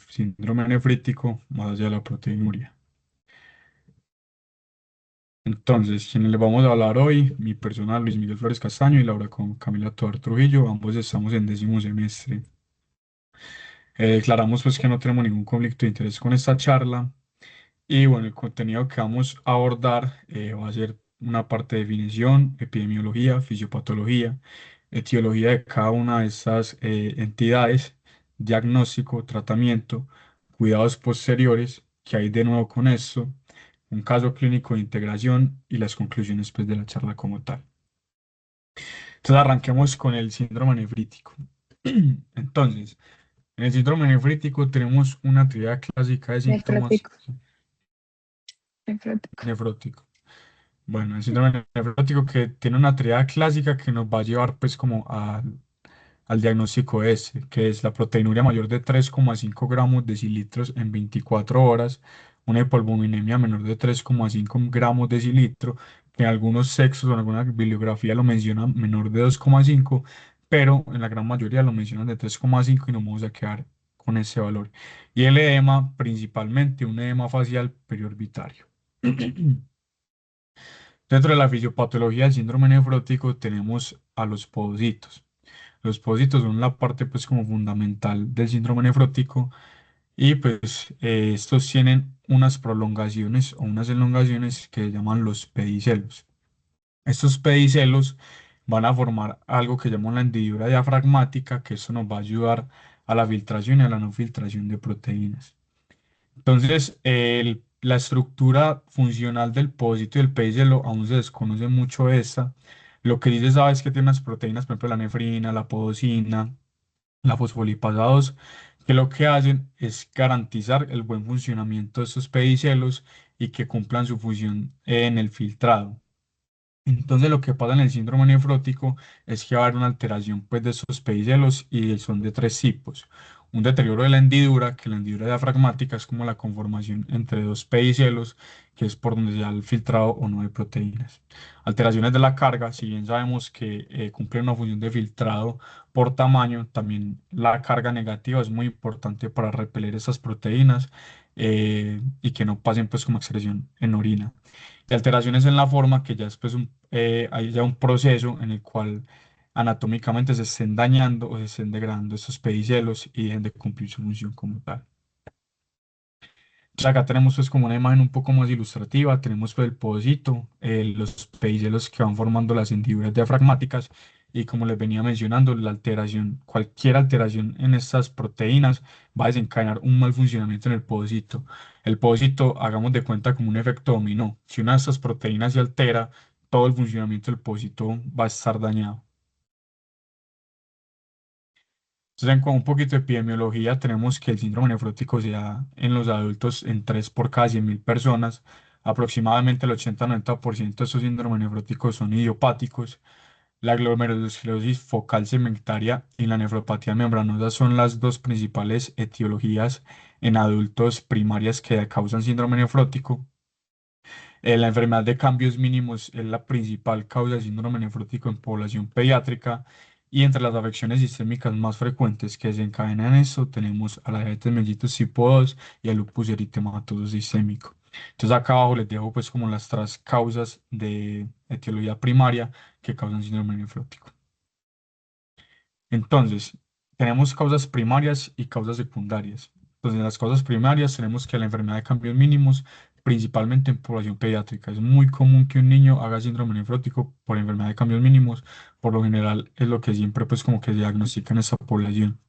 síndrome nefrítico más allá de la proteinuria. Entonces, quienes les vamos a hablar hoy, mi persona Luis Miguel Flores Castaño y Laura con Camila Tovar Trujillo, ambos estamos en 10º semestre. Declaramos pues que no tenemos ningún conflicto de interés con esta charla y bueno, el contenido que vamos a abordar va a ser una parte de definición, epidemiología, fisiopatología, etiología de cada una de estas entidades, diagnóstico, tratamiento, cuidados posteriores, que hay de nuevo con esto, un caso clínico de integración y las conclusiones pues, de la charla como tal. Entonces arranquemos con el síndrome nefrítico. Entonces, en el síndrome nefrítico tenemos una tríada clásica de síntomas Nefrótico, nefrótico. nefróticos. Bueno, el síndrome nefrótico que tiene una tríada clásica que nos va a llevar pues como al diagnóstico ese, que es la proteinuria mayor de 3,5 gramos decilitros en 24 horas, una hipolvominemia menor de 3,5 gramos decilitro, que en algunos sexos o en alguna bibliografía lo mencionan menor de 2,5, pero en la gran mayoría lo mencionan de 3,5 y nos vamos a quedar con ese valor. Y el edema, principalmente un edema facial periorbitario. Dentro de la fisiopatología del síndrome nefrótico tenemos a los podocitos. Los podocitos son la parte pues como fundamental del síndrome nefrótico y pues estos tienen unas prolongaciones o unas elongaciones que se llaman los pedicelos. Estos pedicelos van a formar algo que llamamos la hendidura diafragmática, que eso nos va a ayudar a la filtración y a la no filtración de proteínas. Entonces, la estructura funcional del pósito y el pedicelo aún se desconoce mucho esta. Lo que sí se sabe es que tiene unas proteínas, por ejemplo, la nefrina, la podocina, la fosfolipasa 2, que lo que hacen es garantizar el buen funcionamiento de estos pedicelos y que cumplan su función en el filtrado. Entonces lo que pasa en el síndrome nefrótico es que va a haber una alteración pues, de esos pedicelos y son de tres tipos. Un deterioro de la hendidura, que la hendidura diafragmática es como la conformación entre dos pedicelos, que es por donde se da el filtrado o no de proteínas. Alteraciones de la carga, si bien sabemos que cumplen una función de filtrado por tamaño, también la carga negativa es muy importante para repeler esas proteínas y que no pasen pues como excreción en orina y alteraciones en la forma, que ya es pues hay ya un proceso en el cual anatómicamente se estén dañando o se estén degradando estos pedicelos y dejen de cumplir su función como tal. Entonces acá tenemos pues como una imagen un poco más ilustrativa, tenemos pues el podocito, los pedicelos que van formando las hendiduras diafragmáticas y como les venía mencionando, la alteración, cualquier alteración en estas proteínas va a desencadenar un mal funcionamiento en el podocito. El podocito, hagamos de cuenta como un efecto dominó. Si una de estas proteínas se altera, todo el funcionamiento del podocito va a estar dañado. Entonces, con un poquito de epidemiología, tenemos que el síndrome nefrótico se da en los adultos en 3 por cada 100.000 personas. Aproximadamente el 80-90% de estos síndromes nefróticos son idiopáticos. La glomerulosclerosis focal segmentaria y la nefropatía membranosa son las dos principales etiologías en adultos primarias que causan síndrome nefrótico. La enfermedad de cambios mínimos es la principal causa de síndrome nefrótico en población pediátrica y entre las afecciones sistémicas más frecuentes que desencadenan esto tenemos a la diabetes mellitus tipo 2 y al lupus eritematoso sistémico. Entonces acá abajo les dejo pues como las tres causas de etiología primaria que causan síndrome nefrótico. Entonces, tenemos causas primarias y causas secundarias. Entonces, en las causas primarias tenemos que la enfermedad de cambios mínimos, principalmente en población pediátrica. Es muy común que un niño haga síndrome nefrótico por enfermedad de cambios mínimos. Por lo general es lo que siempre pues como que se diagnostica en esa población.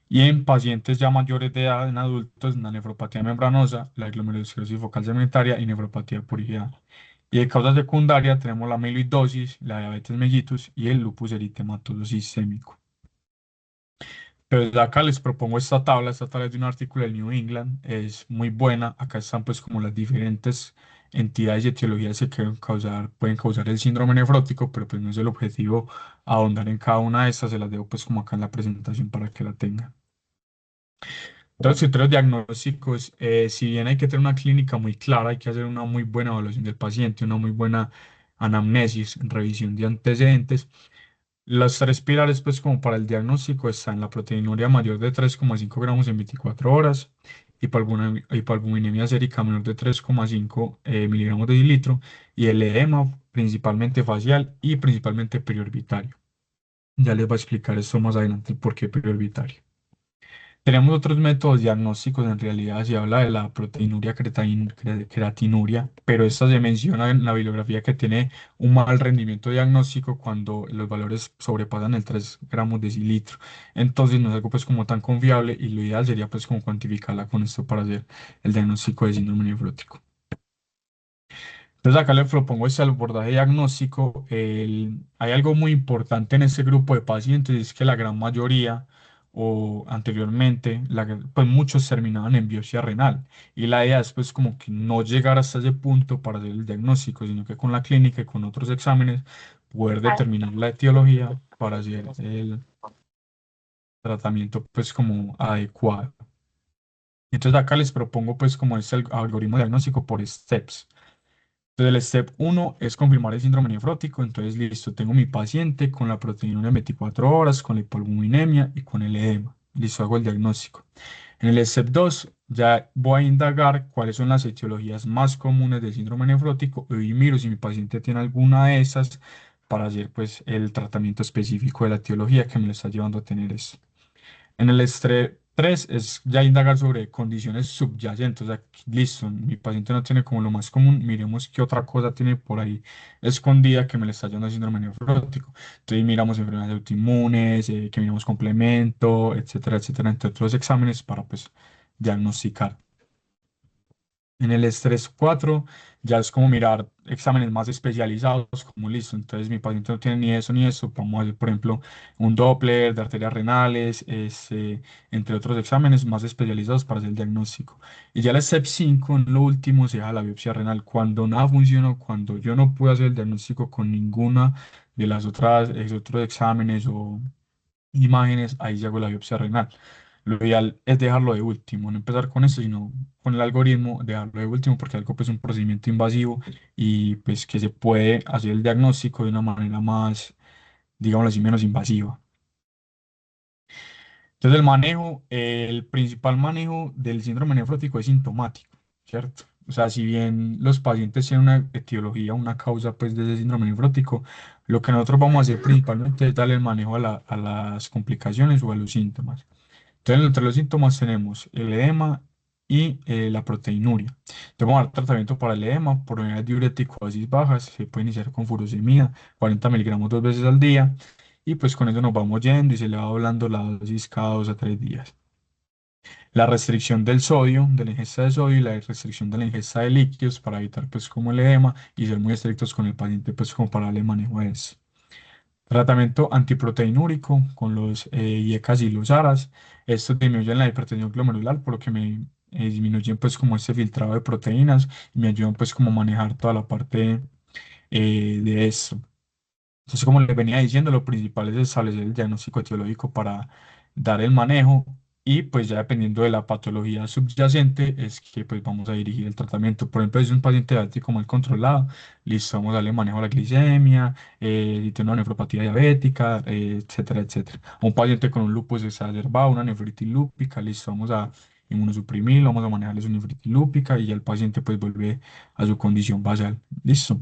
Y en pacientes ya mayores de edad, en adultos, la nefropatía membranosa, la glomerulosclerosis focal segmentaria y nefropatía purigada. Y de causa secundaria tenemos la amiloidosis, la diabetes mellitus y el lupus eritematoso sistémico. Pero acá les propongo esta tabla es de un artículo del New England, es muy buena. Acá están pues como las diferentes entidades y etiologías que pueden causar el síndrome nefrótico, pero pues no es el objetivo ahondar en cada una de estas, se las dejo pues como acá en la presentación para que la tengan. Entonces, criterios diagnósticos, si bien hay que tener una clínica muy clara, hay que hacer una muy buena evaluación del paciente, una muy buena anamnesis, revisión de antecedentes. Los tres pilares, pues, como para el diagnóstico, están la proteinuria mayor de 3,5 gramos en 24 horas, hipoalbuminemia sérica menor de 3,5 miligramos de litro, y el edema principalmente facial y principalmente periorbitario. Ya les voy a explicar esto más adelante, el por qué periorbitario. Tenemos otros métodos diagnósticos, en realidad se habla de la proteinuria creatinuria, pero esta se menciona en la bibliografía que tiene un mal rendimiento diagnóstico cuando los valores sobrepasan el 3 gramos de decilitro. Entonces no es algo pues como tan confiable y lo ideal sería pues como cuantificarla con esto para hacer el diagnóstico de síndrome nefrótico. Entonces acá le propongo este abordaje diagnóstico. Hay algo muy importante en este grupo de pacientes, es que la gran mayoría o anteriormente, pues muchos terminaban en biopsia renal y la idea es pues como que no llegar hasta ese punto para hacer el diagnóstico, sino que con la clínica y con otros exámenes poder determinar la etiología para hacer el tratamiento pues como adecuado. Entonces acá les propongo pues como este algoritmo diagnóstico por steps. Entonces, el step uno es confirmar el síndrome nefrótico. Entonces, listo, tengo mi paciente con la proteína en 24 horas, con la hipoalbuminemia y con el edema. Listo, hago el diagnóstico. En el step 2 ya voy a indagar cuáles son las etiologías más comunes del síndrome nefrótico y miro si mi paciente tiene alguna de esas para hacer pues el tratamiento específico de la etiología que me lo está llevando a tener eso. En el estrés 3 es ya indagar sobre condiciones subyacentes. O sea, listo, mi paciente no tiene como lo más común, miremos qué otra cosa tiene por ahí escondida que me le está dando síndrome nefrótico. Entonces miramos enfermedades autoinmunes, que miramos complemento, etcétera, etcétera, entre otros exámenes para pues diagnosticar. En el estrés 4 ya es como mirar exámenes más especializados, como listo, entonces mi paciente no tiene ni eso ni eso, vamos a hacer, por ejemplo, un Doppler de arterias renales, entre otros exámenes más especializados para hacer el diagnóstico. Y ya el step 5 en lo último, se deja la biopsia renal. Cuando nada funciona, cuando yo no puedo hacer el diagnóstico con ninguna de las otros exámenes o imágenes, ahí se hago la biopsia renal. Lo ideal es dejarlo de último, no empezar con esto, sino con el algoritmo, dejarlo de último, porque algo pues, es un procedimiento invasivo y pues que se puede hacer el diagnóstico de una manera más, digámoslo así, menos invasiva. Entonces el principal manejo del síndrome nefrótico es sintomático, ¿cierto? O sea, si bien los pacientes tienen una etiología, una causa pues de ese síndrome nefrótico, lo que nosotros vamos a hacer principalmente es darle el manejo a las complicaciones o a los síntomas. Entonces, entre los síntomas tenemos el edema y la proteinuria. Entonces, vamos a dar tratamiento para el edema por unidad diurético a dosis bajas. Se puede iniciar con furosemida, 40 miligramos 2 veces al día. Y pues con eso nos vamos yendo y se le va doblando la dosis cada 2 a 3 días. La restricción del sodio, de la ingesta de sodio y la restricción de la ingesta de líquidos para evitar pues como el edema y ser muy estrictos con el paciente pues como para darle manejo a eso. Tratamiento antiproteinúrico con los IECAS y los ARAS. Estos disminuyen la hipertensión glomerular, por lo que me disminuyen pues como este filtrado de proteínas y me ayudan pues como a manejar toda la parte de esto. Entonces, como les venía diciendo, lo principal es establecer el diagnóstico etiológico para dar el manejo y pues ya dependiendo de la patología subyacente es que pues vamos a dirigir el tratamiento. Por ejemplo, si es un paciente diabético mal controlado, listo, vamos a darle manejo a la glicemia, si tiene una nefropatía diabética, etcétera, etcétera. A un paciente con un lupus exacerbado, una nefritis lúpica, listo, vamos a inmunosuprimirlo, vamos a manejarle su nefritis lúpica y ya el paciente pues vuelve a su condición basal. Listo.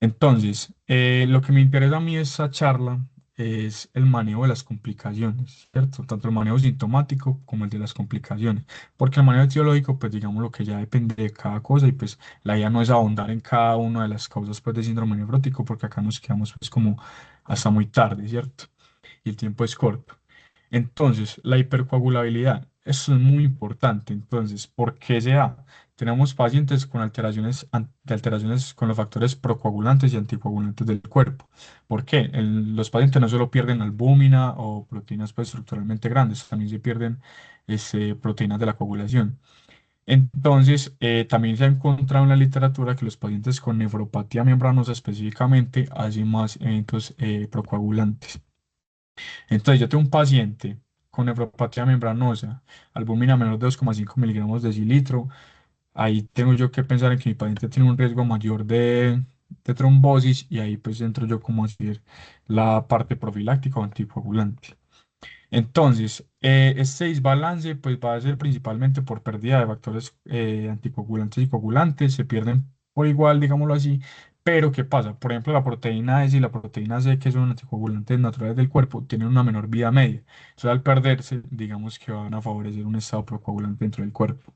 Entonces, lo que me interesa a mí de esta charla es el manejo de las complicaciones, ¿cierto? Tanto el manejo sintomático como el de las complicaciones. Porque el manejo etiológico, pues digamos lo que ya depende de cada cosa y pues la idea no es ahondar en cada una de las causas pues de síndrome nefrótico porque acá nos quedamos pues como hasta muy tarde, ¿cierto? Y el tiempo es corto. Entonces, la hipercoagulabilidad, eso es muy importante. Entonces, ¿por qué se da? Tenemos pacientes con alteraciones con los factores procoagulantes y anticoagulantes del cuerpo. ¿Por qué? Los pacientes no solo pierden albúmina o proteínas pues, estructuralmente grandes, también se pierden proteínas de la coagulación. Entonces, también se ha encontrado en la literatura que los pacientes con nefropatía membranosa específicamente hacen más eventos procoagulantes. Entonces, yo tengo un paciente con nefropatía membranosa, albúmina menor de 2,5 miligramos de decilitro. Ahí tengo yo que pensar en que mi paciente tiene un riesgo mayor de trombosis y ahí pues entro yo como a decir la parte profiláctica o anticoagulante. Entonces, este desbalance pues va a ser principalmente por pérdida de factores anticoagulantes y coagulantes, se pierden por igual, digámoslo así, pero ¿qué pasa? Por ejemplo, la proteína S y la proteína C, que son anticoagulantes naturales del cuerpo, tienen una menor vida media. Entonces, al perderse, digamos que van a favorecer un estado procoagulante dentro del cuerpo.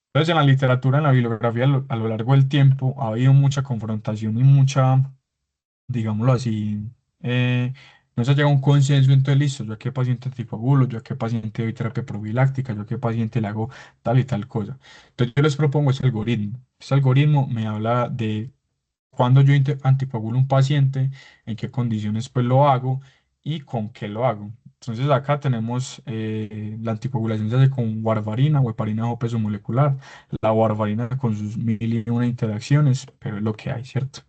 Entonces, en la literatura, en la bibliografía, a lo largo del tiempo, ha habido mucha confrontación y mucha, digámoslo así, no se llega a un consenso. Entonces listo, yo a qué paciente anticoagulo, yo a qué paciente doy terapia profiláctica, yo a qué paciente le hago tal y tal cosa. Entonces yo les propongo ese algoritmo. Este algoritmo me habla de cuándo yo anticoagulo un paciente, en qué condiciones pues lo hago y con qué lo hago. Entonces acá tenemos la anticoagulación se hace con warfarina o heparina o peso molecular, la warfarina con sus mil y una interacciones, pero es lo que hay, ¿cierto?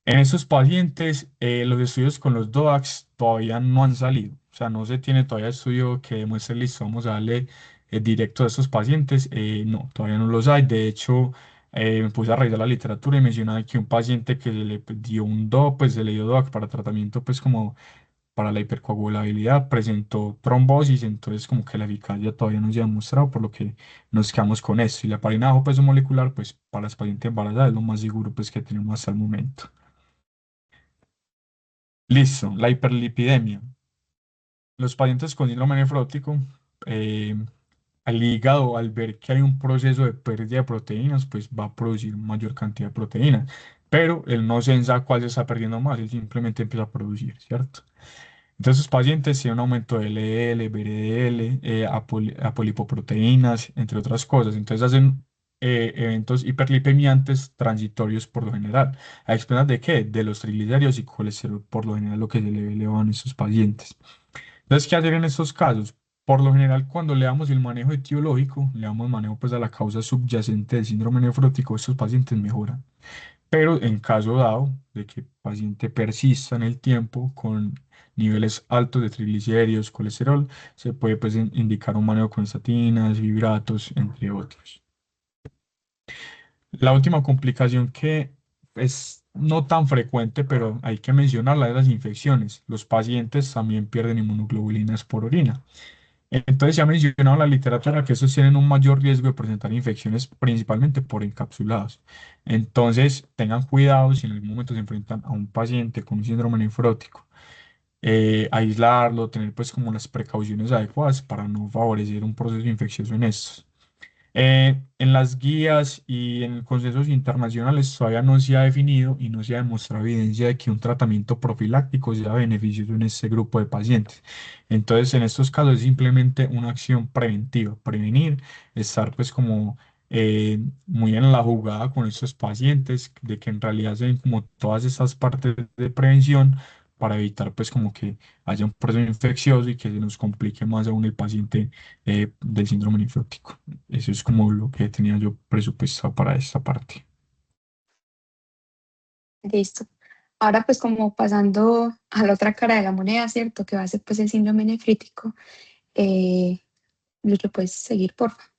En esos pacientes, los estudios con los DOACs todavía no han salido. O sea, no se tiene todavía estudio que demuestre, listo, vamos a darle directo a estos pacientes. No, todavía no los hay. De hecho, me puse a revisar la literatura y mencionaba que un paciente que se le dio un DOAC, pues se le dio DOAC para tratamiento, pues como para la hipercoagulabilidad, presentó trombosis, entonces como que la eficacia todavía no se ha demostrado, por lo que nos quedamos con esto. Y la heparina bajo peso molecular, pues para las pacientes embarazadas es lo más seguro pues que tenemos hasta el momento. Listo, la hiperlipidemia. Los pacientes con síndrome nefrótico, eh, al hígado, al ver que hay un proceso de pérdida de proteínas, pues va a producir mayor cantidad de proteínas. Pero él no sensa cuál se está perdiendo más, él simplemente empieza a producir, ¿cierto? Entonces, los pacientes tienen un aumento de LDL, VDL, apolipoproteínas, entre otras cosas. Entonces, hacen eventos hiperlipemiantes transitorios por lo general. ¿A expensas de qué? De los triglicéridos y colesterol, por lo general, lo que se le eleva en estos pacientes. Entonces, ¿qué hacer en estos casos? Por lo general, cuando le damos el manejo etiológico, le damos manejo pues, a la causa subyacente del síndrome nefrótico, estos pacientes mejoran. Pero en caso dado de que el paciente persista en el tiempo con niveles altos de triglicéridos, colesterol, se puede pues, indicar un manejo con estatinas, fibratos, entre otros. La última complicación que es no tan frecuente, pero hay que mencionarla, es las infecciones. Los pacientes también pierden inmunoglobulinas por orina. Entonces se ha mencionado en la literatura que estos tienen un mayor riesgo de presentar infecciones principalmente por encapsulados. Entonces tengan cuidado si en algún momento se enfrentan a un paciente con un síndrome nefrótico. Aislarlo, tener pues como las precauciones adecuadas para no favorecer un proceso infeccioso en estos. En las guías y en consensos internacionales todavía no se ha definido y no se ha demostrado evidencia de que un tratamiento profiláctico sea beneficioso en este grupo de pacientes. Entonces, en estos casos es simplemente una acción preventiva, prevenir, estar pues como muy en la jugada con estos pacientes, de que en realidad se den como todas estas partes de prevención para evitar pues como que haya un proceso infeccioso y que se nos complique más aún el paciente del síndrome nefrótico. Eso es como lo que tenía yo presupuestado para esta parte. Listo. Ahora pues como pasando a la otra cara de la moneda, ¿cierto? Que va a ser pues el síndrome nefrítico. Eh, Lucho, puedes seguir, por favor.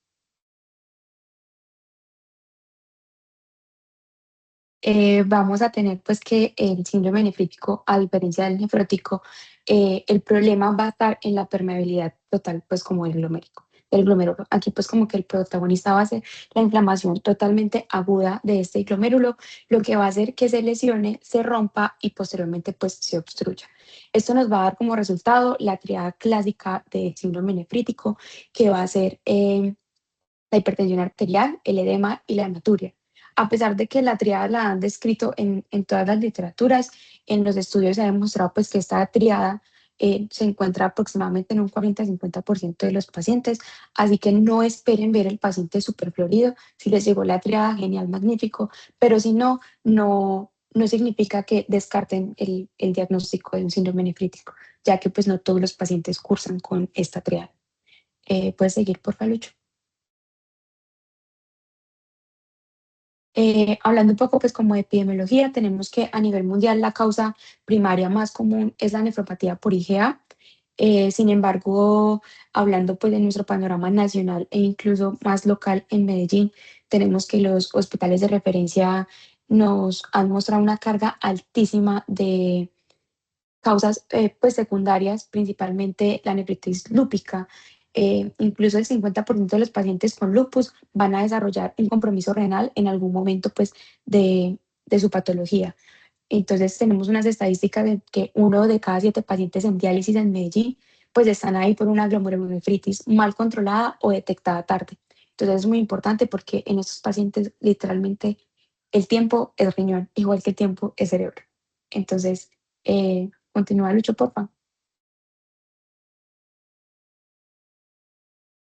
Vamos a tener pues que el síndrome nefrítico, a diferencia del nefrótico, el problema va a estar en la permeabilidad total, pues como el glomérulo. Aquí pues como que el protagonista va a ser la inflamación totalmente aguda de este glomérulo, lo que va a hacer que se lesione, se rompa y posteriormente pues se obstruya. Esto nos va a dar como resultado la triada clásica del síndrome nefrítico, que va a ser la hipertensión arterial, el edema y la hematuria. A pesar de que la triada la han descrito en todas las literaturas, en los estudios se ha demostrado pues que esta triada se encuentra aproximadamente en un 40-50% de los pacientes, así que no esperen ver el paciente superflorido. Si les llegó la triada, genial, magnífico, pero si no, no significa que descarten el diagnóstico de un síndrome nefrítico, ya que pues no todos los pacientes cursan con esta triada. ¿Puedes seguir, por favor, Lucho? Hablando un poco pues como de epidemiología, tenemos que a nivel mundial la causa primaria más común es la nefropatía por IgA. Sin embargo, hablando pues de nuestro panorama nacional e incluso más local en Medellín, tenemos que los hospitales de referencia nos han mostrado una carga altísima de causas pues secundarias, principalmente la nefritis lúpica. Incluso el 50% de los pacientes con lupus van a desarrollar un compromiso renal en algún momento pues de su patología. Entonces tenemos unas estadísticas de que 1 de cada 7 pacientes en diálisis en Medellín pues están ahí por una glomerulonefritis mal controlada o detectada tarde. Entonces es muy importante porque en estos pacientes literalmente el tiempo es riñón, igual que el tiempo es cerebro. Entonces, continúa Lucho, porfa.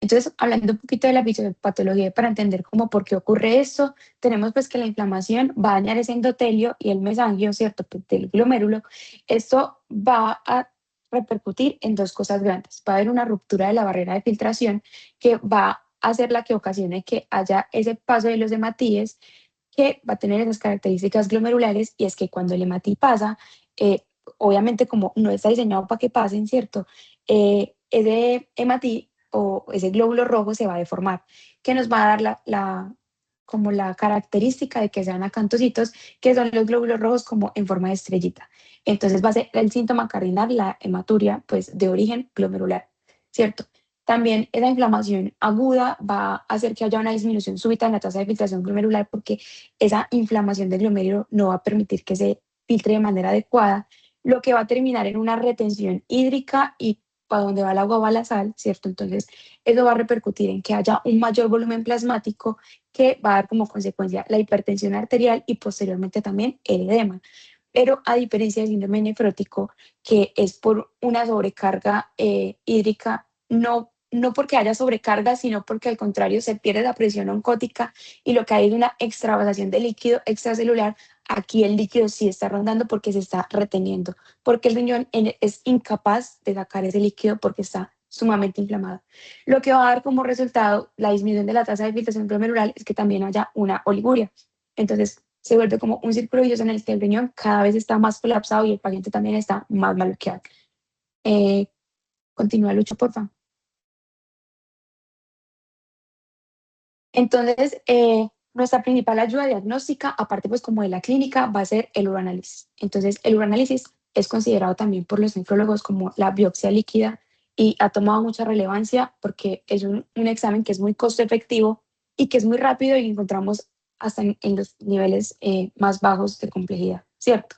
Entonces, hablando un poquito de la fisiopatología para entender cómo por qué ocurre esto, tenemos pues que la inflamación va a dañar ese endotelio y el mesangio, ¿cierto? Pues, del glomérulo. Esto va a repercutir en dos cosas grandes. Va a haber una ruptura de la barrera de filtración que va a ser la que ocasione que haya ese paso de los hematíes que va a tener esas características glomerulares y es que cuando el hematí pasa, eh, obviamente como no está diseñado para que pasen, ¿cierto? Ese hematí o ese glóbulo rojo se va a deformar, que nos va a dar como la característica de que sean acantocitos, que son los glóbulos rojos como en forma de estrellita. Entonces va a ser el síntoma cardinal, la hematuria, pues de origen glomerular, ¿cierto? También esa inflamación aguda va a hacer que haya una disminución súbita en la tasa de filtración glomerular porque esa inflamación del glomérulo no va a permitir que se filtre de manera adecuada, lo que va a terminar en una retención hídrica y para donde va el agua va la sal, ¿cierto? Entonces, eso va a repercutir en que haya un mayor volumen plasmático que va a dar como consecuencia la hipertensión arterial y posteriormente también el edema. Pero a diferencia del síndrome nefrótico, que es por una sobrecarga hídrica, no porque haya sobrecarga, sino porque al contrario se pierde la presión oncótica y lo que hay es una extravasación de líquido extracelular. Aquí el líquido sí está rondando porque se está reteniendo, porque el riñón es incapaz de sacar ese líquido porque está sumamente inflamado. Lo que va a dar como resultado la disminución de la tasa de filtración glomerular es que también haya una oliguria. Entonces se vuelve como un círculo vicioso en el que el riñón cada vez está más colapsado y el paciente también está más maluqueado. Eh, Continúa Lucho, por favor. Entonces, nuestra principal ayuda diagnóstica, aparte pues como de la clínica, va a ser el uroanálisis. Entonces, el uroanálisis es considerado también por los nefrólogos como la biopsia líquida y ha tomado mucha relevancia porque es un examen que es muy costo efectivo y que es muy rápido y encontramos hasta en los niveles más bajos de complejidad, ¿cierto?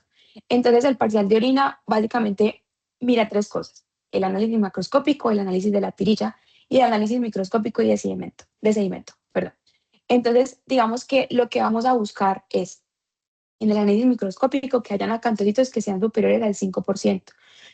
Entonces, el parcial de orina básicamente mira tres cosas: el análisis macroscópico, el análisis de la tirilla y el análisis microscópico y de sedimento, perdón. Entonces, digamos que lo que vamos a buscar es, en el análisis microscópico, que hayan acantocitos que sean superiores al 5%.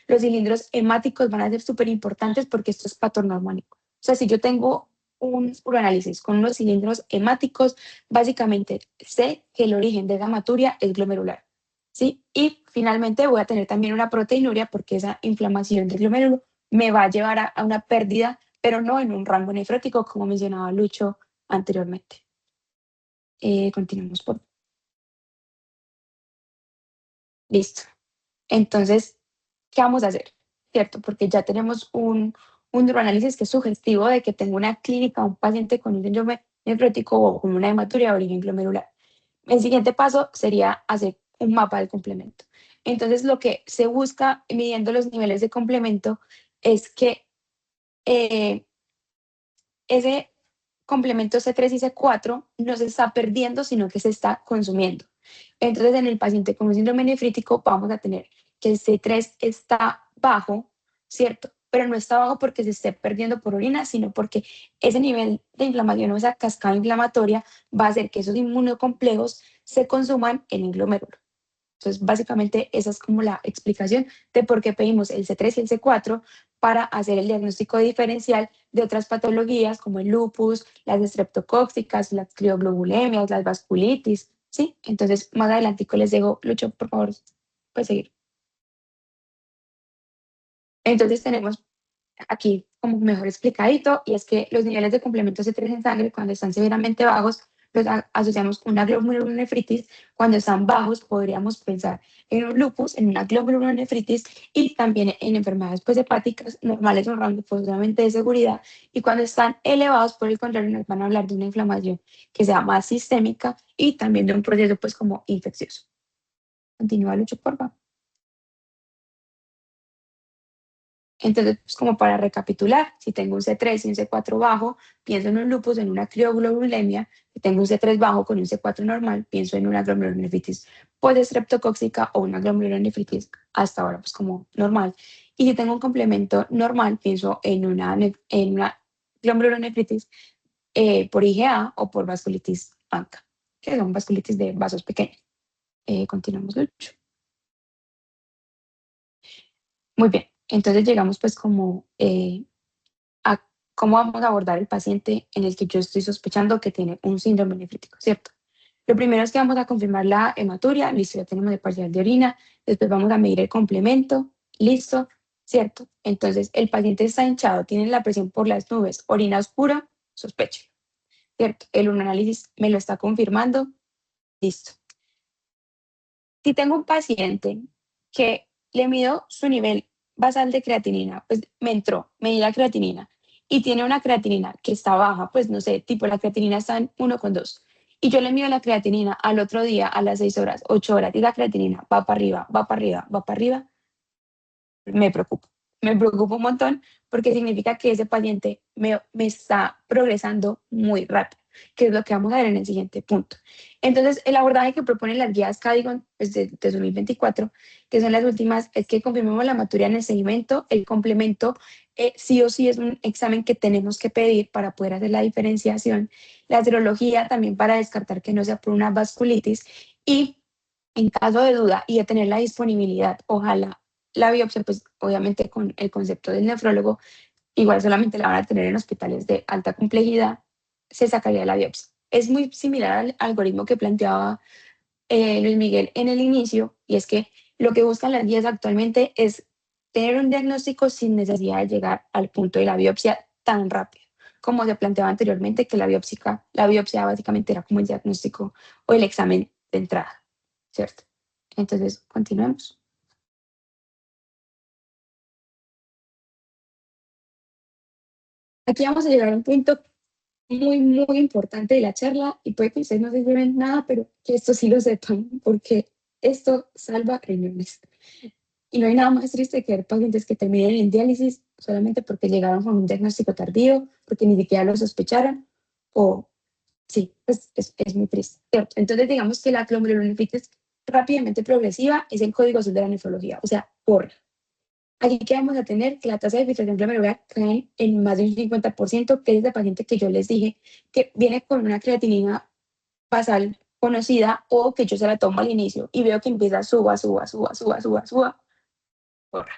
Los cilindros hemáticos van a ser súper importantes porque esto es patornormánico. O sea, si yo tengo un uroanálisis con unos cilindros hemáticos, básicamente sé que el origen de esa hematuria es glomerular, ¿sí? Y finalmente voy a tener también una proteinuria porque esa inflamación del glomérulo me va a llevar a una pérdida, pero no en un rango nefrótico, como mencionaba Lucho anteriormente. Continuemos por. Listo. Entonces, ¿qué vamos a hacer? ¿Cierto? Porque ya tenemos un neuroanálisis que es sugestivo de que tengo una clínica, un paciente con un síndrome nefrótico o con una hematuria de origen glomerular. El siguiente paso sería hacer un mapa del complemento. Entonces, lo que se busca midiendo los niveles de complemento es que eh, ese complemento C3 y C4 no se está perdiendo, sino que se está consumiendo. Entonces, en el paciente con un síndrome nefrítico vamos a tener que el C3 está bajo, ¿cierto? Pero no está bajo porque se esté perdiendo por orina, sino porque ese nivel de inflamación o esa cascada inflamatoria va a hacer que esos inmunocomplejos se consuman en el glomérulo. Entonces, básicamente, esa es como la explicación de por qué pedimos el C3 y el C4 para hacer el diagnóstico diferencial de otras patologías como el lupus, las estreptocóxicas, las crioglobulemias, las vasculitis, ¿sí? Entonces, más adelantico les digo, Lucho, por favor, puedes seguir. Entonces, tenemos aquí como mejor explicadito y es que los niveles de complemento C3 en sangre cuando están severamente bajos los asociamos con una glomerulonefritis. Cuando están bajos, podríamos pensar en un lupus, en una glomerulonefritis y también en enfermedades pues, hepáticas normales o rango posiblemente de seguridad. Y cuando están elevados, por el contrario, nos van a hablar de una inflamación que sea más sistémica y también de un proceso pues como infeccioso. Continúa, Lucho, por favor. Entonces, pues, como para recapitular, si tengo un C3 y un C4 bajo, pienso en un lupus, en una crioglobulemia. Si tengo un C3 bajo con un C4 normal, pienso en una glomerulonefritis podestreptocóxica o una glomerulonefritis hasta ahora pues como normal. Y si tengo un complemento normal, pienso en una glomerulonefritis por IgA o por vasculitis ANCA, que son vasculitis de vasos pequeños. Continuamos, Lucho. Muy bien, entonces llegamos pues como a cómo vamos a abordar el paciente en el que yo estoy sospechando que tiene un síndrome nefrítico, ¿cierto? Lo primero es que vamos a confirmar la hematuria, listo, ya tenemos el parcial de orina, después vamos a medir el complemento, listo, ¿cierto? Entonces, el paciente está hinchado, tiene la presión por las nubes, orina oscura, sospecho, ¿cierto? El urinanálisis me lo está confirmando, listo. Si tengo un paciente que le mido su nivel basal de creatinina, pues me entró, medí la creatinina y tiene una creatinina que está baja, pues no sé, tipo la creatinina está en 1,2 y yo le mido la creatinina al otro día a las 6 horas, 8 horas y la creatinina va para arriba, va para arriba, va para arriba, me preocupo. Me preocupo un montón porque significa que ese paciente me está progresando muy rápido, que es lo que vamos a ver en el siguiente punto. Entonces, el abordaje que proponen las guías Cadigan desde 2024, que son las últimas, es que confirmemos la maturidad en el seguimiento, el complemento, sí o sí es un examen que tenemos que pedir para poder hacer la diferenciación, la serología también para descartar que no sea por una vasculitis y en caso de duda y de tener la disponibilidad, ojalá la biopsia, pues obviamente con el concepto del nefrólogo, igual solamente la van a tener en hospitales de alta complejidad, se sacaría la biopsia. Es muy similar al algoritmo que planteaba Luis Miguel en el inicio, y es que lo que buscan las guías actualmente es tener un diagnóstico sin necesidad de llegar al punto de la biopsia tan rápido, como se planteaba anteriormente, que la biopsia básicamente era como el diagnóstico o el examen de entrada, ¿cierto? Entonces, continuemos. Aquí vamos a llegar a un punto muy, muy importante de la charla y puede que ustedes no se lleven nada, pero que esto sí lo sepan, porque esto salva riñones. Y no hay nada más triste que ver pacientes que terminen en diálisis solamente porque llegaron con un diagnóstico tardío, porque ni siquiera lo sospecharon, o sí, pues es muy triste, ¿cierto? Entonces digamos que la glomerulonefritis rápidamente progresiva es el código azul de la nefrología, o sea, por aquí que vamos a tener que la tasa de filtración glomerular cae en más de un 50%, que es de paciente que yo les dije que viene con una creatinina basal conocida o que yo se la tomo al inicio y veo que empieza suba, borra,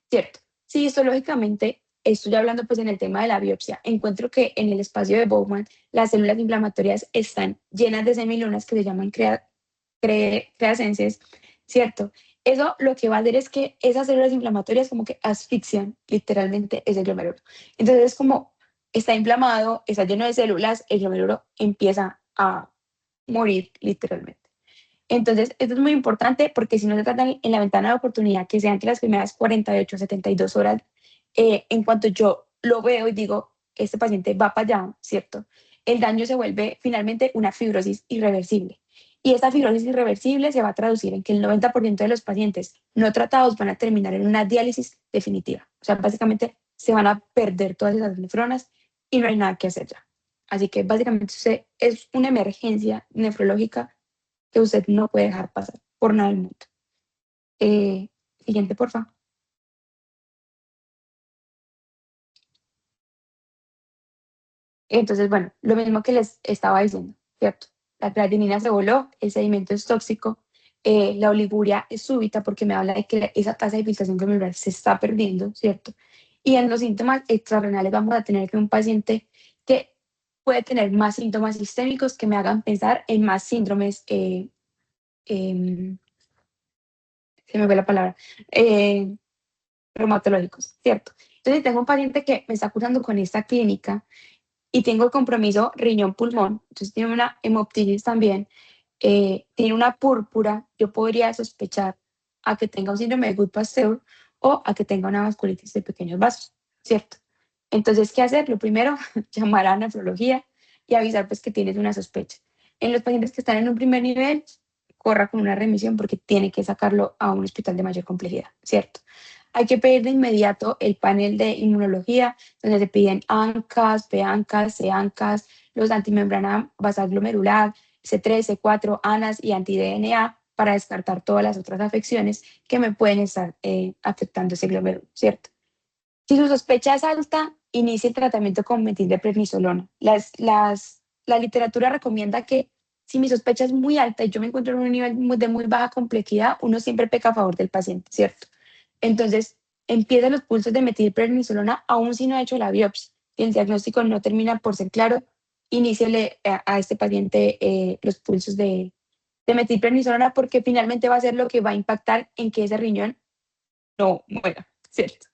¿cierto? Sí, histológicamente, estoy hablando pues en el tema de la biopsia, encuentro que en el espacio de Bowman las células inflamatorias están llenas de semilunas que se llaman creacenses, ¿cierto? Eso lo que va a hacer es que esas células inflamatorias como que asfixian literalmente ese glomérulo. Entonces es como está inflamado, está lleno de células, el glomérulo empieza a morir literalmente. Entonces, esto es muy importante porque si no se tratan en la ventana de oportunidad, que sean que las primeras 48 a 72 horas, en cuanto yo lo veo y digo, este paciente va para allá, ¿cierto? El daño se vuelve finalmente una fibrosis irreversible. Y esta fibrosis irreversible se va a traducir en que el 90% de los pacientes no tratados van a terminar en una diálisis definitiva. O sea, básicamente se van a perder todas esas nefronas y no hay nada que hacer ya. Así que básicamente es una emergencia nefrológica que usted no puede dejar pasar por nada del mundo. Siguiente, porfa. Entonces, bueno, lo mismo que les estaba diciendo, ¿cierto? La creatinina se voló, el sedimento es tóxico, la oliguria es súbita porque me habla de que esa tasa de filtración glomerular se está perdiendo, ¿cierto? Y en los síntomas extrarrenales vamos a tener que un paciente que puede tener más síntomas sistémicos que me hagan pensar en más síndromes, em, se me fue la palabra, eh, reumatológicos, ¿cierto? Entonces, tengo un paciente que me está cursando con esta clínica y tengo el compromiso riñón-pulmón, entonces tiene una hemoptisis también, tiene una púrpura, yo podría sospechar a que tenga un síndrome de Good-Pasteur o a que tenga una vasculitis de pequeños vasos, ¿cierto? Entonces, ¿qué hacer? Lo primero, llamar a nefrología y avisar pues que tienes una sospecha. En los pacientes que están en un primer nivel, corra con una remisión porque tiene que sacarlo a un hospital de mayor complejidad, ¿cierto? Hay que pedir de inmediato el panel de inmunología, donde se piden ANCAS, PANCAS, CANCAS, los antimembrana basal glomerular, C3, C4, ANAS y anti-DNA para descartar todas las otras afecciones que me pueden estar afectando ese glomérulo, ¿cierto? Si su sospecha es alta, inicie el tratamiento con metilprednisolona. La literatura recomienda que si mi sospecha es muy alta y yo me encuentro en un nivel de muy baja complejidad, uno siempre peca a favor del paciente, ¿cierto? Entonces, empieza los pulsos de metilprednisolona aún si no ha hecho la biopsia. Si el diagnóstico no termina por ser claro, iníciele a este paciente los pulsos de metilprednisolona porque finalmente va a ser lo que va a impactar en que ese riñón no muera, ¿cierto?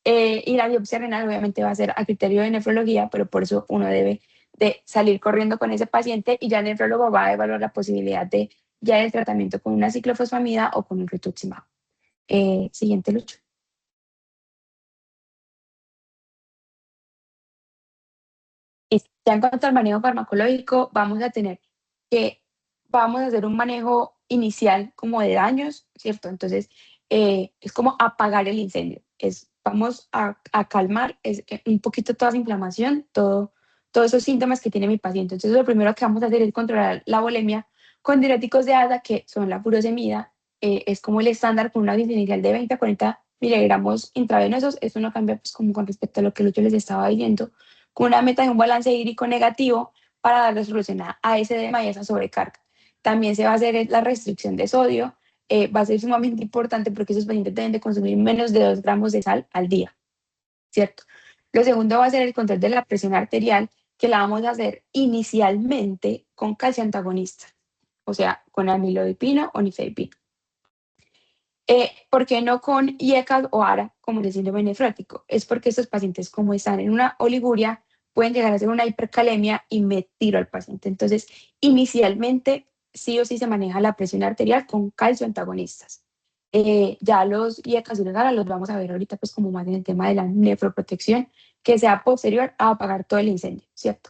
Y la biopsia renal obviamente va a ser a criterio de nefrología, pero por eso uno debe de salir corriendo con ese paciente y ya el nefrólogo va a evaluar la posibilidad de ya el tratamiento con una ciclofosfamida o con un rituximab. Siguiente, Lucho. Y ya en cuanto al manejo farmacológico, vamos a tener que, vamos a hacer un manejo inicial como de daños, ¿cierto? Entonces, es como apagar el incendio, vamos a calmar un poquito toda esa inflamación, todos esos síntomas que tiene mi paciente. Entonces, lo primero que vamos a hacer es controlar la volemia con diuréticos de ASA, que son la furosemida, es como el estándar con una dosis inicial de 20 a 40 miligramos intravenosos. Eso no cambia pues como con respecto a lo que Lucho les estaba diciendo, con una meta de un balance hídrico negativo para darle solución a ese edema y a esa sobrecarga. También se va a hacer la restricción de sodio, va a ser sumamente importante porque esos pacientes deben de consumir menos de 2 gramos de sal al día, ¿cierto? Lo segundo va a ser el control de la presión arterial, que la vamos a hacer inicialmente con calcio antagonista, o sea, con amilodipino o nifedipino. ¿Por qué no con IECAS o ARA, como el síndrome nefrótico? Es porque estos pacientes, como están en una oliguria, pueden llegar a hacer una hipercalemia y me tiro al paciente. Entonces, inicialmente, sí o sí se maneja la presión arterial con calcio antagonistas. Ya los IECAS y los ARA los vamos a ver ahorita, pues como más en el tema de la nefroprotección, que sea posterior a apagar todo el incendio, ¿cierto?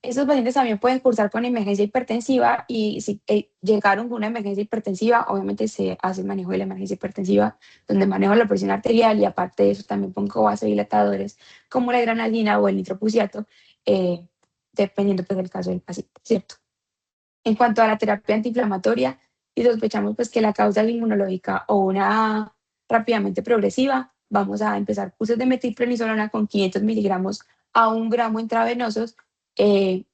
Esos pacientes también pueden cursar con emergencia hipertensiva y si llegaron con una emergencia hipertensiva, obviamente se hace el manejo de la emergencia hipertensiva, donde manejo la presión arterial y aparte de eso también pongo vasodilatadores como la granadina o el nitrofusiato, dependiendo pues del caso del paciente, ¿cierto? En cuanto a la terapia antiinflamatoria, si sospechamos pues que la causa es inmunológica o una rápidamente progresiva, vamos a empezar cursos de metilprednisolona con 500 miligramos a 1 gramo intravenosos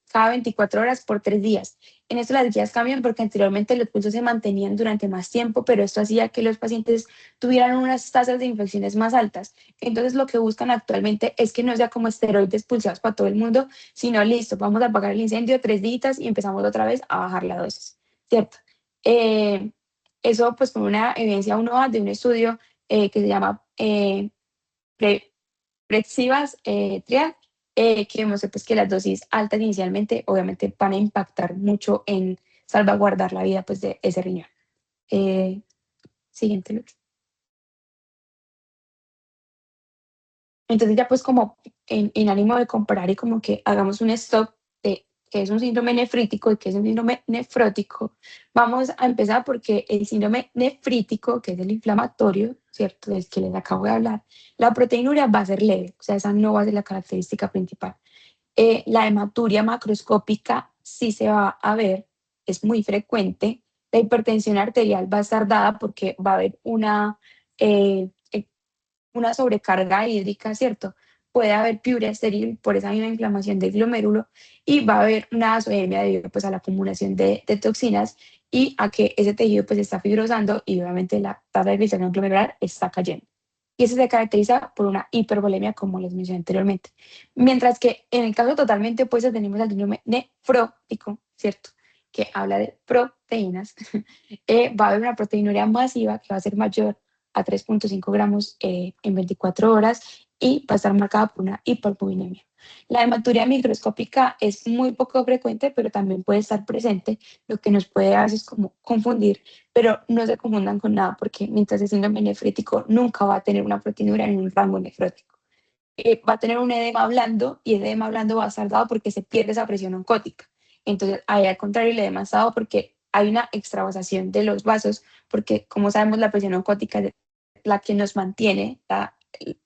cada 24 horas por 3 días. En esto las guías cambian porque anteriormente los pulsos se mantenían durante más tiempo, pero esto hacía que los pacientes tuvieran unas tasas de infecciones más altas. Entonces lo que buscan actualmente es que no sea como esteroides pulsados para todo el mundo, sino listo, vamos a apagar el incendio 3 días y empezamos otra vez a bajar la dosis, ¿cierto? Eh, Eso pues con una evidencia 1A de un estudio que se llama Pre Prexivas Trial, que demostró pues, que las dosis altas inicialmente obviamente van a impactar mucho en salvaguardar la vida pues, de ese riñón. Eh, Siguiente, Luz. Entonces ya pues como en ánimo de comparar y como que hagamos un stop de qué es un síndrome nefrítico y qué es un síndrome nefrótico, vamos a empezar porque el síndrome nefrítico, que es el inflamatorio, ¿cierto? Del que les acabo de hablar, la proteinuria va a ser leve, o sea, esa no va a ser la característica principal. La hematuria macroscópica sí se va a ver, es muy frecuente. La hipertensión arterial va a estar dada porque va a haber una sobrecarga hídrica, ¿cierto? Puede haber piuria estéril por esa misma inflamación del glomérulo y va a haber una azoemia debido pues, a la acumulación de toxinas y a que ese tejido pues está fibrosando y obviamente la tasa de glicerina glomerular está cayendo. Y eso se caracteriza por una hipervolemia, como les mencioné anteriormente. Mientras que en el caso totalmente opuesto tenemos el síndrome nefrótico, ¿cierto? Que habla de proteínas. Va a haber una proteinuria masiva que va a ser mayor a 3.5 gramos en 24 horas y va a estar marcada por una hiperbuminemia. La hematuria microscópica es muy poco frecuente, pero también puede estar presente, lo que nos puede a veces como confundir, pero no se confundan con nada, porque mientras el síndrome nefrítico nunca va a tener una proteinura en un rango nefrótico. Va a tener un edema blando y el edema blando va a estar dado porque se pierde esa presión oncótica. Entonces, ahí al contrario, el edema está dado porque hay una extravasación de los vasos, porque como sabemos, la presión oncótica es la que nos mantiene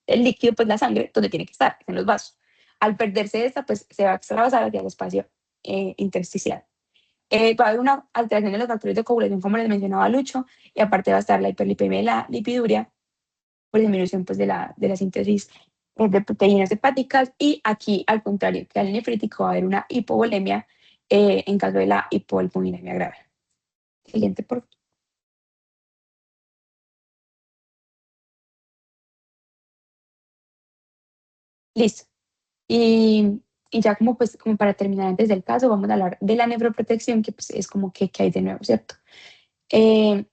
el líquido, pues la sangre, donde tiene que estar, en los vasos. Al perderse esta, pues se va a extravasar hacia el espacio intersticial. Va a haber una alteración de los factores de coagulación, como les mencionaba Lucho, y aparte va a estar la hiperlipemia y la lipiduria, por disminución pues, de la síntesis de proteínas hepáticas. Y aquí, al contrario, que al nefrítico va a haber una hipovolemia en caso de la hipoalbuminemia grave. Siguiente, por favor. Listo. Y ya como pues como para terminar antes del caso, vamos a hablar de la nefroprotección, que pues es como que hay de nuevo, ¿cierto? Eh,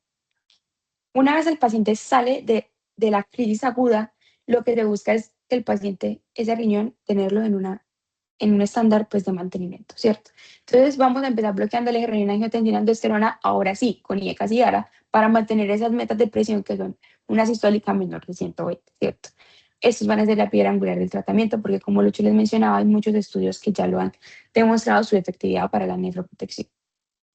una vez el paciente sale de la crisis aguda, lo que se busca es que el paciente, ese riñón, tenerlo en un estándar pues de mantenimiento, ¿cierto? Entonces vamos a empezar bloqueando la renina, angiotensina, aldosterona, ahora sí, con IECAS y ARA, para mantener esas metas de presión que son una sistólica menor de 120, ¿cierto? Estos van a ser la piedra angular del tratamiento, porque como Lucho les mencionaba, hay muchos estudios que ya lo han demostrado su efectividad para la nefroprotección.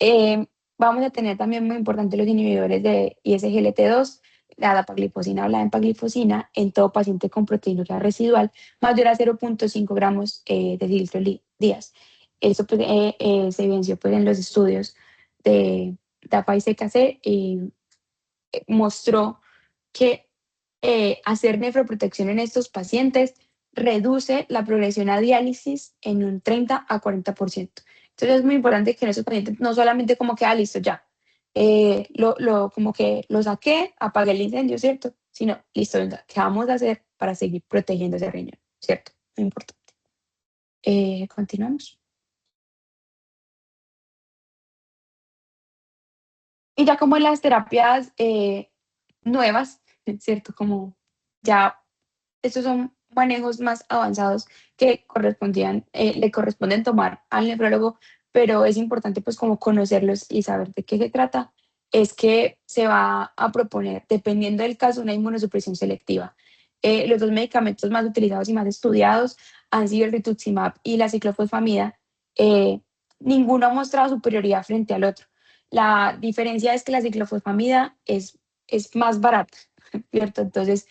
Eh, Vamos a tener también muy importante los inhibidores de ISGLT2, la dapaglifosina o la empaglifosina en todo paciente con proteinuria residual mayor a 0,5 gramos de cilitro días. Eso pues, se evidenció pues, en los estudios de DAPA y CKC y mostró que hacer nefroprotección en estos pacientes reduce la progresión a diálisis en un 30 a 40%. Entonces es muy importante que en esos pacientes no solamente como que, listo, ya, como que lo saqué, apagué el incendio, ¿cierto? Sino, listo, venga, ¿qué vamos a hacer para seguir protegiendo ese riñón? ¿Cierto? Muy importante. Continuamos. Y ya como en las terapias nuevas, ¿cierto? Como ya estos son manejos más avanzados que le corresponden tomar al nefrólogo, pero es importante pues como conocerlos y saber de qué se trata. Es que se va a proponer, dependiendo del caso, una inmunosupresión selectiva. Los dos medicamentos más utilizados y más estudiados han sido el rituximab y la ciclofosfamida. Eh, Ninguno ha mostrado superioridad frente al otro. La diferencia es que la ciclofosfamida es más barata, ¿cierto? Entonces,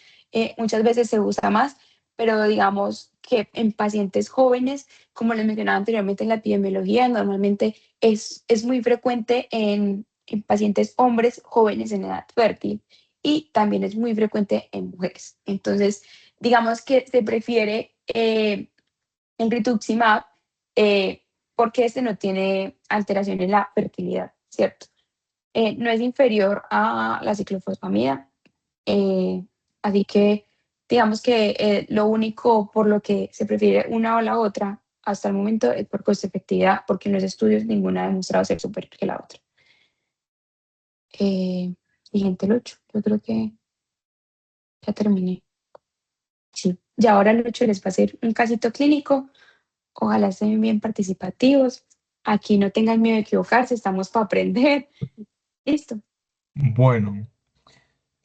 muchas veces se usa más, pero digamos que en pacientes jóvenes, como les mencionaba anteriormente en la epidemiología, normalmente es muy frecuente en pacientes hombres jóvenes en edad fértil y también es muy frecuente en mujeres. Entonces, digamos que se prefiere el rituximab porque este no tiene alteración en la fertilidad, ¿cierto? No es inferior a la ciclofosfamida, eh, así que digamos que lo único por lo que se prefiere una o la otra hasta el momento es por costo efectividad, porque en los estudios ninguna ha demostrado ser superior que la otra. Siguiente Lucho, yo creo que ya terminé. Sí, y ahora Lucho les va a hacer un casito clínico. Ojalá estén bien participativos. Aquí no tengan miedo de equivocarse, estamos para aprender. Listo. Bueno,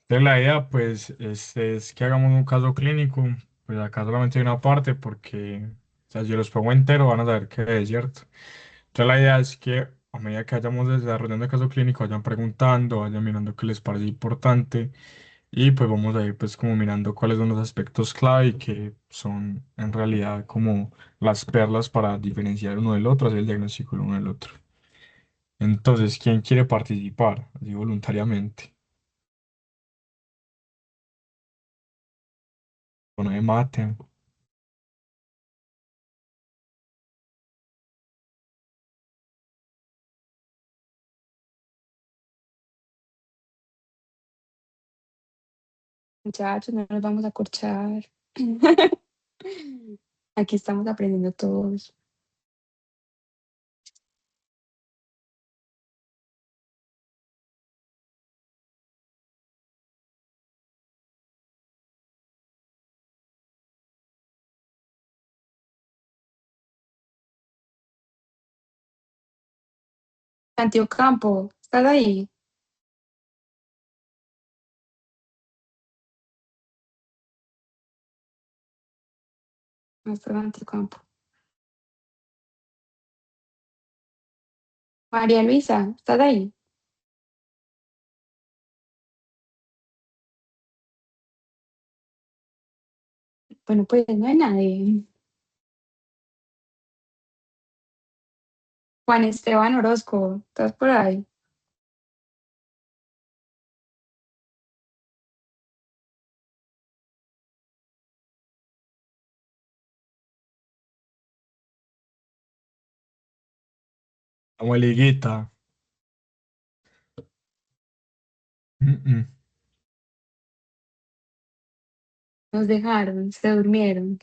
entonces la idea pues es que hagamos un caso clínico, pues acá solamente hay una parte porque, o sea, si los pongo entero van a saber qué es, ¿cierto? Entonces la idea es que a medida que vayamos desarrollando el caso clínico vayan preguntando, vayan mirando qué les parece importante y pues vamos a ir pues como mirando cuáles son los aspectos clave y que son en realidad como las perlas para diferenciar uno del otro, hacer el diagnóstico el uno del otro. Entonces, ¿quién quiere participar? Así voluntariamente. Bueno, de mate. Muchachos, no nos vamos a corchar. Aquí estamos aprendiendo todos. Santiago Campo, ¿estás ahí? No está Santiago Campo. María Luisa, ¿estás ahí? Bueno, pues no hay nadie. Juan Esteban Orozco, ¿estás por ahí? Como liguita. Mm, mm. Nos dejaron, se durmieron.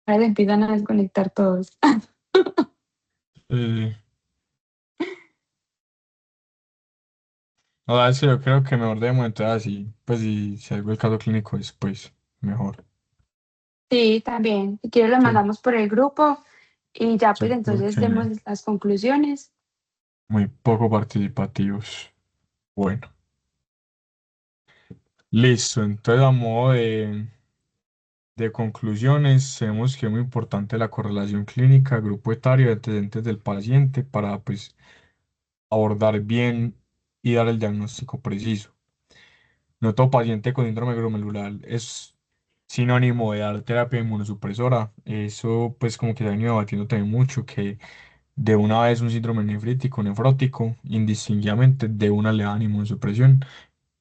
Ahora se empiezan a desconectar todos. Eh, no, es que yo creo que mejor debemos entrar así. Pues si algo el caso clínico después, mejor. Sí, también. Si quieres lo Sí, mandamos por el grupo y ya sí, pues entonces demos porque las conclusiones. muy poco participativos. Bueno, listo. Entonces, a modo de conclusiones, vemos que es muy importante la correlación clínica, grupo etario y antecedentes del paciente para pues abordar bien y dar el diagnóstico preciso. No todo paciente con síndrome glomerular es sinónimo de dar terapia inmunosupresora. Eso pues como que se ha venido debatiendo también mucho, que de una vez un síndrome nefrítico, nefrótico, indistinguidamente de una le dan inmunosupresión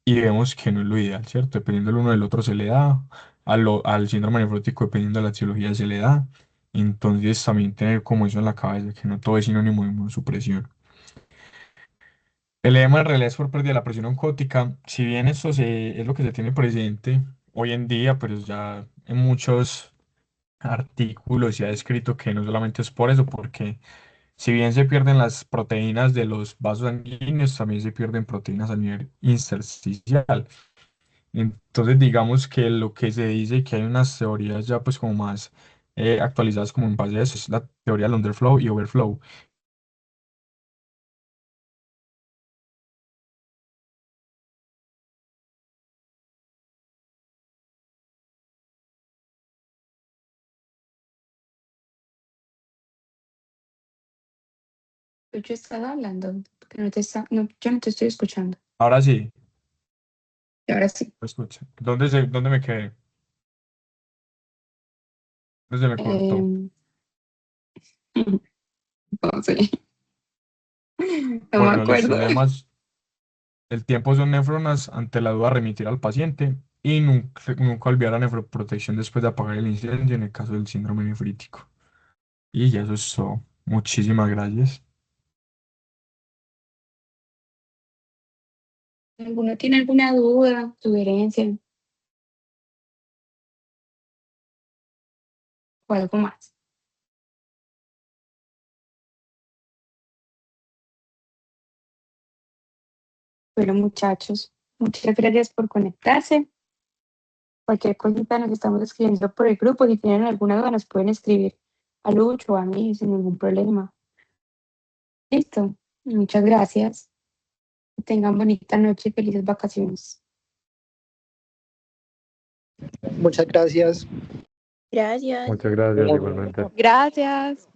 y vemos que no es lo ideal, ¿cierto? Dependiendo del uno del otro se le da, al síndrome nefrótico dependiendo de la etiología se le da. Entonces también tener como eso en la cabeza, que no todo es sinónimo de inmunosupresión. El edema en realidad es por pérdida de la presión oncótica. Si bien es lo que se tiene presente hoy en día, pero ya en muchos artículos se ha descrito que no solamente es por eso, porque si bien se pierden las proteínas de los vasos sanguíneos, también se pierden proteínas a nivel intersticial. Entonces digamos que lo que se dice que hay unas teorías ya pues como más actualizadas como en base a eso, es la teoría del underflow y overflow. Yo estaba hablando, pero no te no, yo no te estoy escuchando. Ahora sí, Y ahora sí. lo escucho. ¿Dónde me quedé? ¿Dónde se me cortó? Em, no sé, no me Bueno, listo. acuerdo. El tiempo son nefronas ante la duda remitir al paciente y nunca olvidar la nefroprotección después de apagar el incendio en el caso del síndrome nefrítico. Y ya eso es todo. Muchísimas gracias. ¿Alguno tiene alguna duda, sugerencia o algo más? Bueno, muchachos, muchas gracias por conectarse. Cualquier cosita nos estamos escribiendo por el grupo. Si tienen alguna duda, nos pueden escribir a Lucho o a mí sin ningún problema. Listo. Muchas gracias. Que tengan bonita noche y felices vacaciones. Muchas gracias. Gracias. Muchas gracias, igualmente. Gracias.